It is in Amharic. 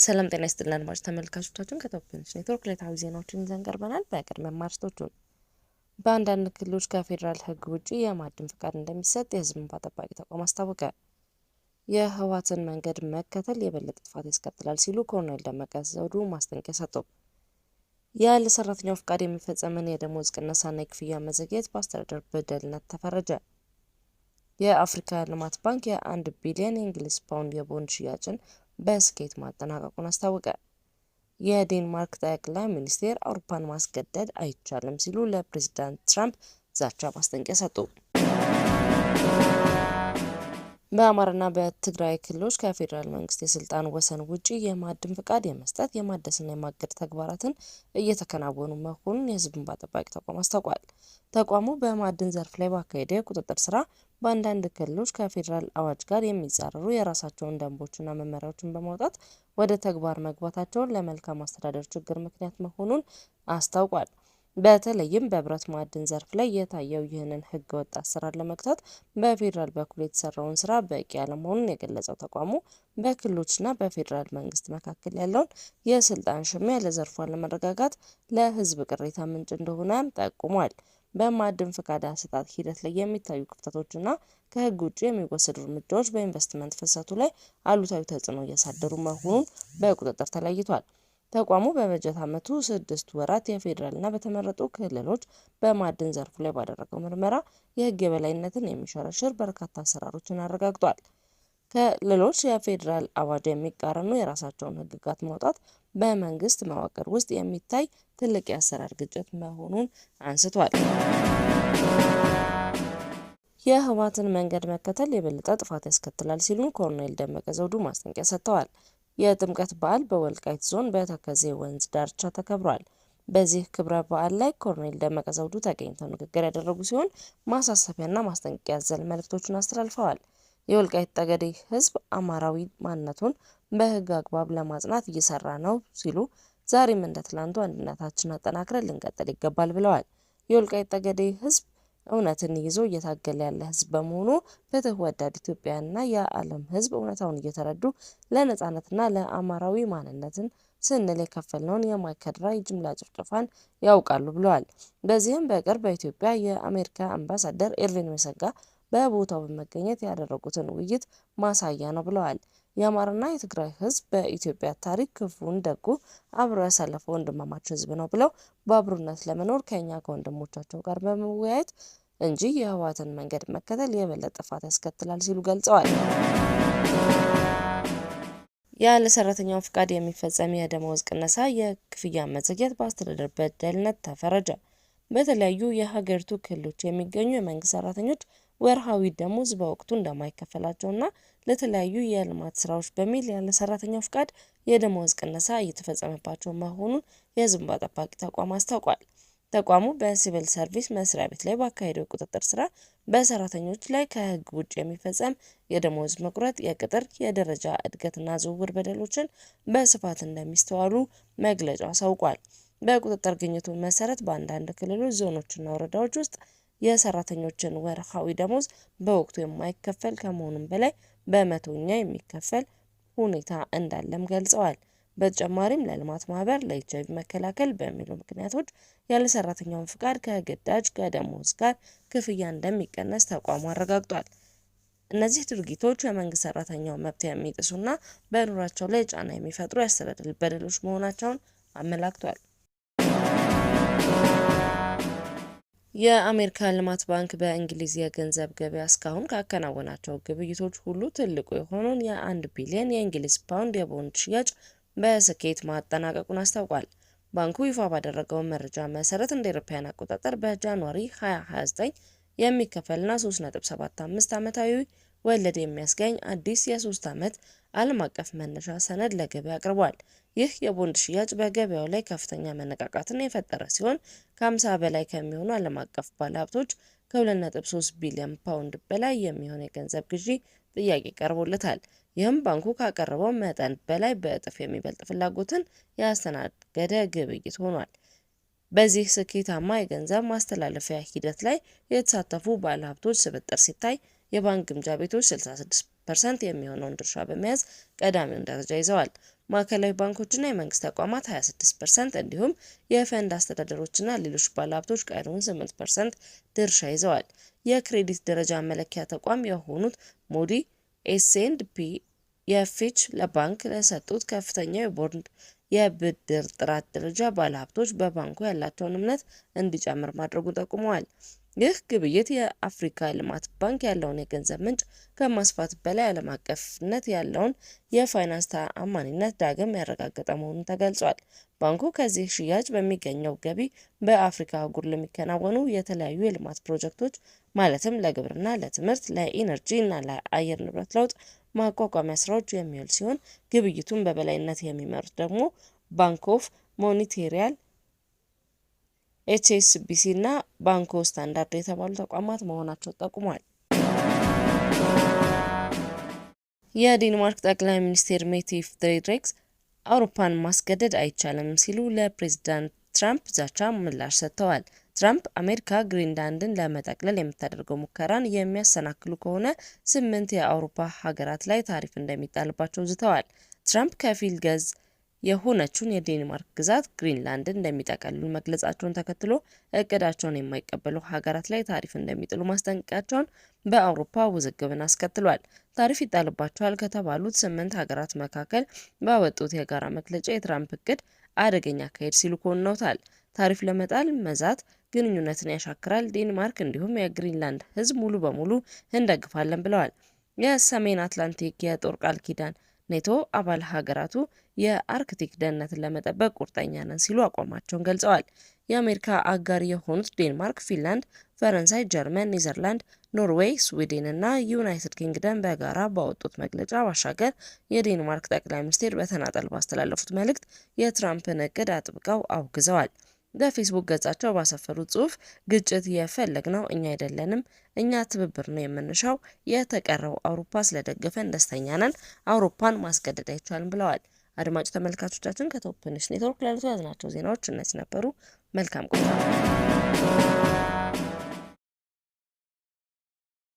ሰላም ጤና ይስጥልን አድማጭ ተመልካቾቻችን ከቶፕ ኒውስ ኔትወርክ ዕለታዊ ዜናዎችን ይዘን ቀርበናል። በቅድሚያ ማርስቶቹን በአንዳንድ ክልሎች ከፌዴራል ሕግ ውጪ የማዕድን ፍቃድ እንደሚሰጥ የሕዝብ እንባ ጠባቂ ተቋም አስታወቀ። የህወሓትን መንገድ መከተል የበለጠ ጥፋት ያስከትላል ሲሉ ኮሎኔል ደመቀ ዘውዱ ማስጠንቀቂያ ሰጡ። ያለ ሰራተኛው ፍቃድ የሚፈጸምን የደሞዝ ቅነሳና የክፍያ መዘግየት በአስተዳደር በደልነት ተፈረጀ። የአፍሪካ ልማት ባንክ የ1 ቢሊዮን የእንግሊዝ ፓውንድ የቦንድ ሽያጭን በስኬት ማጠናቀቁን አስታወቀ። የዴንማርክ ጠቅላይ ሚኒስትር አውሮፓን ማስገደድ አይቻልም ሲሉ ለፕሬዝዳንት ትራምፕ ዛቻ ማስጠንቀቂያ ሰጡ። በአማራና በትግራይ ክልሎች ከፌዴራል መንግስት የስልጣን ወሰን ውጪ የማዕድን ፍቃድ የመስጠት የማደስና የማገድ ተግባራትን እየተከናወኑ መሆኑን የሕዝብ እንባ ጠባቂ ተቋም አስታውቋል። ተቋሙ በማዕድን ዘርፍ ላይ ባካሄደ የቁጥጥር ስራ በአንዳንድ ክልሎች ከፌዴራል አዋጅ ጋር የሚጻረሩ የራሳቸውን ደንቦችና መመሪያዎችን በማውጣት ወደ ተግባር መግባታቸውን ለመልካም አስተዳደር ችግር ምክንያት መሆኑን አስታውቋል። በተለይም በብረት ማዕድን ዘርፍ ላይ የታየው ይህንን ህገወጥ አሰራር ለመግታት በፌዴራል በኩል የተሰራውን ስራ በቂ አለመሆኑን የገለጸው ተቋሙ በክልሎችና በፌዴራል መንግስት መካከል ያለውን የስልጣን ሽሚያ ለዘርፉ አለመረጋጋት ለህዝብ ቅሬታ ምንጭ እንደሆነ ጠቁሟል። በማዕድን ፍቃድ አሰጣጥ ሂደት ላይ የሚታዩ ክፍተቶችና ከህግ ውጭ የሚወሰዱ እርምጃዎች በኢንቨስትመንት ፍሰቱ ላይ አሉታዊ ተጽዕኖ እያሳደሩ መሆኑን በቁጥጥር ተለይቷል። ተቋሙ በበጀት ዓመቱ 6 ወራት የፌዴራልና በተመረጡ ክልሎች በማዕድን ዘርፉ ላይ ባደረገው ምርመራ የህግ የበላይነትን የሚሸረሽር በርካታ አሰራሮችን አረጋግጧል። ክልሎች የፌዴራል አዋጅ የሚቃረኑ የራሳቸውን ህግጋት ማውጣት በመንግስት መዋቅር ውስጥ የሚታይ ትልቅ የአሰራር ግጭት መሆኑን አንስቷል። የህወሓትን መንገድ መከተል የበለጠ ጥፋት ያስከትላል ሲሉ ኮሎኔል ደመቀ ዘውዱ ማስጠንቀቂያ ሰጥተዋል። የጥምቀት በዓል በወልቃይት ዞን በተከዜ ወንዝ ዳርቻ ተከብሯል። በዚህ ክብረ በዓል ላይ ኮሎኔል ደመቀ ዘውዱ ተገኝተው ንግግር ያደረጉ ሲሆን ማሳሰቢያና ማስጠንቀቂያ ያዘለ መልእክቶችን አስተላልፈዋል። የወልቃይት ጠገዴ ህዝብ አማራዊ ማንነቱን በህግ አግባብ ለማጽናት እየሰራ ነው ሲሉ ዛሬም እንደ ትላንቱ አንድነታችንን አጠናክረን ልንቀጥል ይገባል ብለዋል። የወልቃይት ጠገዴ ህዝብ እውነትን ይዞ እየታገለ ያለ ህዝብ በመሆኑ ፍትህ ወዳድ ኢትዮጵያና የዓለም ህዝብ እውነታውን እየተረዱ ለነጻነትና ለአማራዊ ማንነትን ስንል የከፈልነውን የማይከድራ የጅምላ ጭፍጨፋን ያውቃሉ ብለዋል። በዚህም በቅርብ በኢትዮጵያ የአሜሪካ አምባሳደር ኤርቪን መሰጋ በቦታው በመገኘት ያደረጉትን ውይይት ማሳያ ነው ብለዋል። የአማራና የትግራይ ህዝብ በኢትዮጵያ ታሪክ ክፉን ደጉ አብሮ ያሳለፈ ወንድማማች ህዝብ ነው ብለው በአብሮነት ለመኖር ከኛ ከወንድሞቻቸው ጋር በመወያየት እንጂ የህወሓትን መንገድ መከተል የበለጠ ጥፋት ያስከትላል ሲሉ ገልጸዋል። ያለ ሰራተኛው ፍቃድ የሚፈጸም የደመወዝ ቅነሳ፣ የክፍያ መዘግየት በአስተዳደር በደልነት ተፈረጀ። በተለያዩ የሀገሪቱ ክልሎች የሚገኙ የመንግስት ሰራተኞች ወርሃዊ ደሞዝ በወቅቱ እንደማይከፈላቸውና ለተለያዩ የልማት ስራዎች በሚል ያለ ሰራተኛው ፍቃድ የደሞዝ ቅነሳ እየተፈጸመባቸው መሆኑን የሕዝብ እንባ ጠባቂ ተቋም አስታውቋል። ተቋሙ በሲቪል ሰርቪስ መስሪያ ቤት ላይ ባካሄደው ቁጥጥር ስራ በሰራተኞች ላይ ከህግ ውጭ የሚፈጸም የደሞዝ መቁረጥ፣ የቅጥር፣ የደረጃ እድገትና ዝውውር በደሎችን በስፋት እንደሚስተዋሉ መግለጫ አሳውቋል። በቁጥጥር ግኝቱ መሰረት በአንዳንድ ክልሎች ዞኖችና ወረዳዎች ውስጥ የሰራተኞችን ወርሃዊ ደሞዝ በወቅቱ የማይከፈል ከመሆኑም በላይ በመቶኛ የሚከፈል ሁኔታ እንዳለም ገልጸዋል። በተጨማሪም ለልማት ማህበር፣ ለኤችአይቪ መከላከል በሚሉ ምክንያቶች ያለ ሰራተኛውን ፍቃድ ከግዳጅ ከደሞዝ ጋር ክፍያ እንደሚቀነስ ተቋሙ አረጋግጧል። እነዚህ ድርጊቶች የመንግስት ሰራተኛው መብት የሚጥሱና በኑሯቸው ላይ ጫና የሚፈጥሩ የአስተዳደር በደሎች መሆናቸውን አመላክቷል። የአሜሪካ ልማት ባንክ በእንግሊዝ የገንዘብ ገበያ እስካሁን ካከናወናቸው ግብይቶች ሁሉ ትልቁ የሆነውን የ1 ቢሊዮን የእንግሊዝ ፓውንድ የቦንድ ሽያጭ በስኬት ማጠናቀቁን አስታውቋል። ባንኩ ይፋ ባደረገው መረጃ መሰረት እንደ አውሮፓውያን አቆጣጠር በጃንዋሪ 2029 የሚከፈልና 3.75 ዓመታዊ ወለድ የሚያስገኝ አዲስ የ3 ዓመት ዓለም አቀፍ መነሻ ሰነድ ለገበያ አቅርቧል። ይህ የቦንድ ሽያጭ በገበያው ላይ ከፍተኛ መነቃቃትን የፈጠረ ሲሆን ከ50 በላይ ከሚሆኑ ዓለም አቀፍ ባለሀብቶች ከ2.3 ቢሊዮን ፓውንድ በላይ የሚሆን የገንዘብ ግዢ ጥያቄ ቀርቦለታል። ይህም ባንኩ ካቀረበው መጠን በላይ በእጥፍ የሚበልጥ ፍላጎትን ያስተናገደ ግብይት ሆኗል። በዚህ ስኬታማ የገንዘብ ማስተላለፊያ ሂደት ላይ የተሳተፉ ባለሀብቶች ስብጥር ሲታይ የባንክ ግምጃ ቤቶች 66% የሚሆነውን ድርሻ በመያዝ ቀዳሚውን ደረጃ ይዘዋል። ማዕከላዊ ባንኮችና የመንግስት ተቋማት 26% እንዲሁም የፈንድ አስተዳደሮችና ሌሎች ባለሀብቶች ቀሪውን 8% ድርሻ ይዘዋል። የክሬዲት ደረጃ መለኪያ ተቋም የሆኑት ሞዲ፣ ኤስ&ፒ የፊች ለባንክ ለሰጡት ከፍተኛው የቦንድ የብድር ጥራት ደረጃ ባለሀብቶች በባንኩ ያላቸውን እምነት እንዲጨምር ማድረጉን ጠቁመዋል። ይህ ግብይት የአፍሪካ ልማት ባንክ ያለውን የገንዘብ ምንጭ ከማስፋት በላይ ዓለም አቀፍነት ያለውን የፋይናንስ ተአማኒነት ዳግም ያረጋገጠ መሆኑን ተገልጿል። ባንኩ ከዚህ ሽያጭ በሚገኘው ገቢ በአፍሪካ አህጉር ለሚከናወኑ የተለያዩ የልማት ፕሮጀክቶች ማለትም ለግብርና፣ ለትምህርት፣ ለኢነርጂ እና ለአየር ንብረት ለውጥ ማቋቋሚያ ስራዎች የሚውል ሲሆን ግብይቱን በበላይነት የሚመሩት ደግሞ ባንክ ኦፍ ሞኔታሪያል፣ ኤችኤስቢሲ እና ባንኮ ስታንዳርድ የተባሉ ተቋማት መሆናቸው ጠቁሟል። የዴንማርክ ጠቅላይ ሚኒስትር ሜቴ ፍሬድሪክስ አውሮፓን ማስገደድ አይቻልም ሲሉ ለፕሬዝዳንት ትራምፕ ዛቻ ምላሽ ሰጥተዋል። ትራምፕ አሜሪካ ግሪንላንድን ለመጠቅለል የምታደርገው ሙከራን የሚያሰናክሉ ከሆነ 8 የአውሮፓ ሀገራት ላይ ታሪፍ እንደሚጣልባቸው ዝተዋል። ትራምፕ ከፊል ገዝ የሆነችውን የዴንማርክ ግዛት ግሪንላንድን እንደሚጠቀልሉ መግለጻቸውን ተከትሎ እቅዳቸውን የማይቀበሉ ሀገራት ላይ ታሪፍ እንደሚጥሉ ማስጠንቀቃቸውን በአውሮፓ ውዝግብን አስከትሏል። ታሪፍ ይጣልባቸዋል ከተባሉት 8 ሀገራት መካከል ባወጡት የጋራ መግለጫ የትራምፕ እቅድ አደገኛ አካሄድ ሲሉ ኮንነውታል። ታሪፍ ለመጣል መዛት ግንኙነትን ያሻክራል፣ ዴንማርክ እንዲሁም የግሪንላንድ ሕዝብ ሙሉ በሙሉ እንደግፋለን ብለዋል። የሰሜን አትላንቲክ የጦር ቃል ኪዳን ኔቶ አባል ሀገራቱ የአርክቲክ ደህንነትን ለመጠበቅ ቁርጠኛ ነን ሲሉ አቋማቸውን ገልጸዋል። የአሜሪካ አጋር የሆኑት ዴንማርክ፣ ፊንላንድ፣ ፈረንሳይ፣ ጀርመን፣ ኔዘርላንድ፣ ኖርዌይ፣ ስዊድን እና ዩናይትድ ኪንግደም በጋራ ባወጡት መግለጫ ባሻገር የዴንማርክ ጠቅላይ ሚኒስትር በተናጠል ባስተላለፉት መልእክት የትራምፕን እቅድ አጥብቀው አውግዘዋል። በፌስቡክ ገጻቸው ባሰፈሩት ጽሑፍ ግጭት የፈለግነው እኛ አይደለንም፣ እኛ ትብብር ነው የምንሻው፣ የተቀረው አውሮፓ ስለደገፈን ደስተኛ ነን፣ አውሮፓን ማስገደድ አይቻልም ብለዋል። አድማጭ ተመልካቾቻችን ከቶፕንሽ ኔትወርክ ለዕለቱ ያዝናቸው ዜናዎች እነዚህ ነበሩ። መልካም ቆይታ።